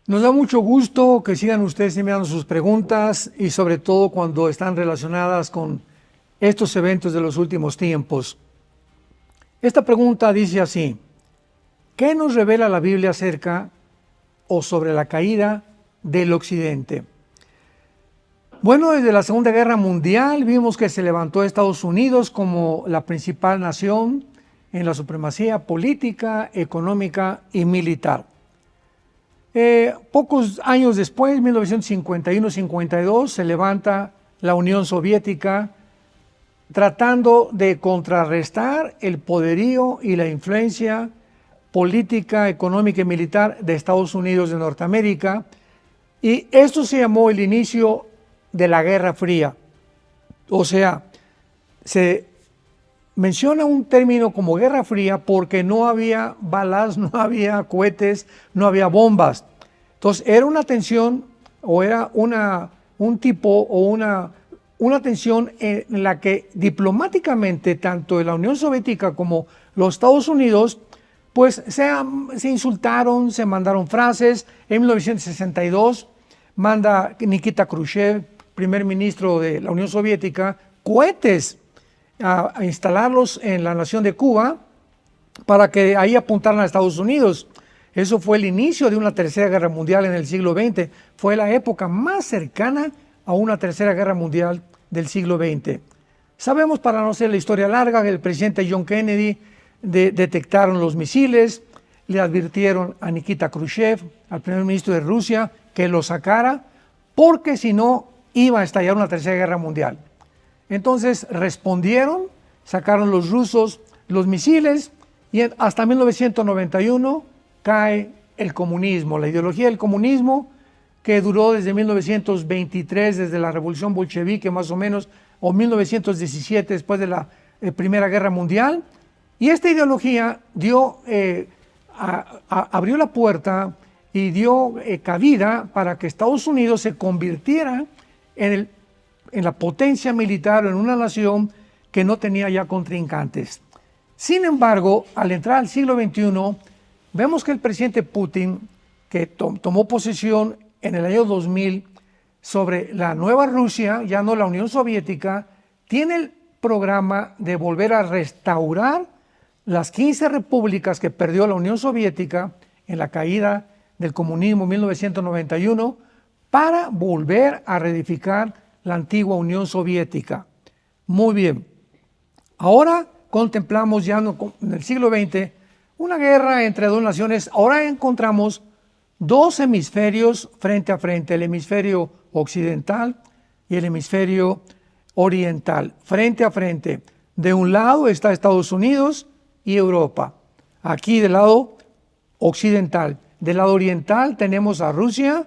Nos da mucho gusto que sigan ustedes enviando sus preguntas y sobre todo cuando están relacionadas con estos eventos de los últimos tiempos. Esta pregunta dice así: ¿qué nos revela la Biblia acerca o sobre la caída del Occidente? Bueno, desde la Segunda Guerra Mundial vimos que se levantó Estados Unidos como la principal nación en la supremacía política, económica y militar. Pocos años después, 1951-52, se levanta la Unión Soviética tratando de contrarrestar el poderío y la influencia política, económica y militar de Estados Unidos de Norteamérica, y esto se llamó el inicio de la Guerra Fría. O sea, se menciona un término como Guerra Fría porque no había balas, no había cohetes, no había bombas. Entonces era una tensión o era un tipo o una tensión en la que diplomáticamente tanto la Unión Soviética como los Estados Unidos pues se insultaron, se mandaron frases. En 1962 manda Nikita Khrushchev, primer ministro de la Unión Soviética, cohetes a instalarlos en la nación de Cuba para que ahí apuntaran a Estados Unidos. Eso fue el inicio de una tercera guerra mundial en el siglo XX. Fue la época más cercana a una tercera guerra mundial del siglo XX. Sabemos, para no hacer la historia larga, que el presidente John Kennedy detectaron los misiles, le advirtieron a Nikita Khrushchev, al primer ministro de Rusia, que lo sacara, porque si no iba a estallar una tercera guerra mundial. Entonces respondieron, sacaron los rusos los misiles y hasta 1991 cae el comunismo, la ideología del comunismo, que duró desde 1923, desde la revolución bolchevique más o menos, o 1917 después de la Primera Guerra Mundial. Y esta ideología abrió la puerta y dio cabida para que Estados Unidos se convirtiera en la potencia militar, en una nación que no tenía ya contrincantes. Sin embargo, al entrar al siglo XXI, vemos que el presidente Putin, que tomó posesión en el año 2000 sobre la nueva Rusia, ya no la Unión Soviética, tiene el programa de volver a restaurar las 15 repúblicas que perdió la Unión Soviética en la caída del comunismo en 1991, para volver a reedificar la antigua Unión Soviética. Muy bien. Ahora contemplamos ya en el siglo XX una guerra entre dos naciones. Ahora encontramos dos hemisferios frente a frente, el hemisferio occidental y el hemisferio oriental, frente a frente. De un lado está Estados Unidos y Europa. Aquí del lado occidental. Del lado oriental tenemos a Rusia,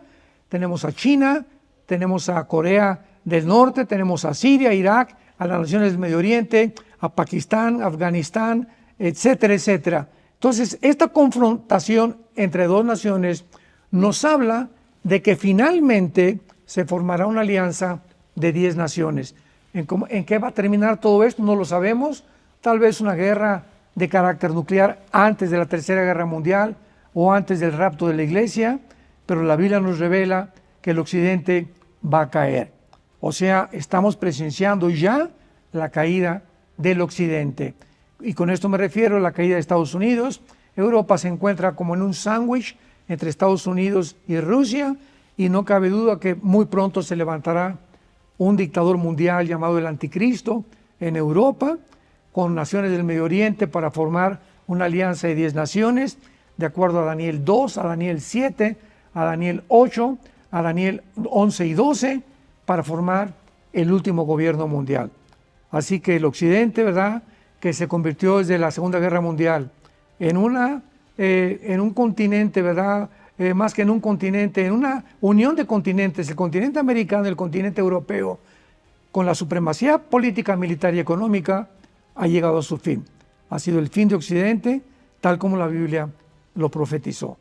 tenemos a China, tenemos a Corea del Norte, tenemos a Siria, Irak, a las naciones del Medio Oriente, a Pakistán, Afganistán, etcétera, etcétera. Entonces, esta confrontación entre dos naciones nos habla de que finalmente se formará una alianza de 10 naciones. ¿En qué va a terminar todo esto? No lo sabemos. Tal vez una guerra de carácter nuclear antes de la Tercera Guerra Mundial o antes del rapto de la Iglesia, pero la Biblia nos revela que el Occidente va a caer. O sea, estamos presenciando ya la caída del Occidente. Y con esto me refiero a la caída de Estados Unidos. Europa se encuentra como en un sándwich entre Estados Unidos y Rusia, y no cabe duda que muy pronto se levantará un dictador mundial llamado el Anticristo en Europa, con naciones del Medio Oriente, para formar una alianza de 10 naciones, de acuerdo a Daniel 2, a Daniel 7, a Daniel 8, a Daniel 11 y 12, para formar el último gobierno mundial. Así que el Occidente, ¿verdad?, que se convirtió desde la Segunda Guerra Mundial en un continente, ¿verdad?, más que en un continente, en una unión de continentes, el continente americano y el continente europeo, con la supremacía política, militar y económica, ha llegado a su fin. Ha sido el fin de Occidente, tal como la Biblia lo profetizó.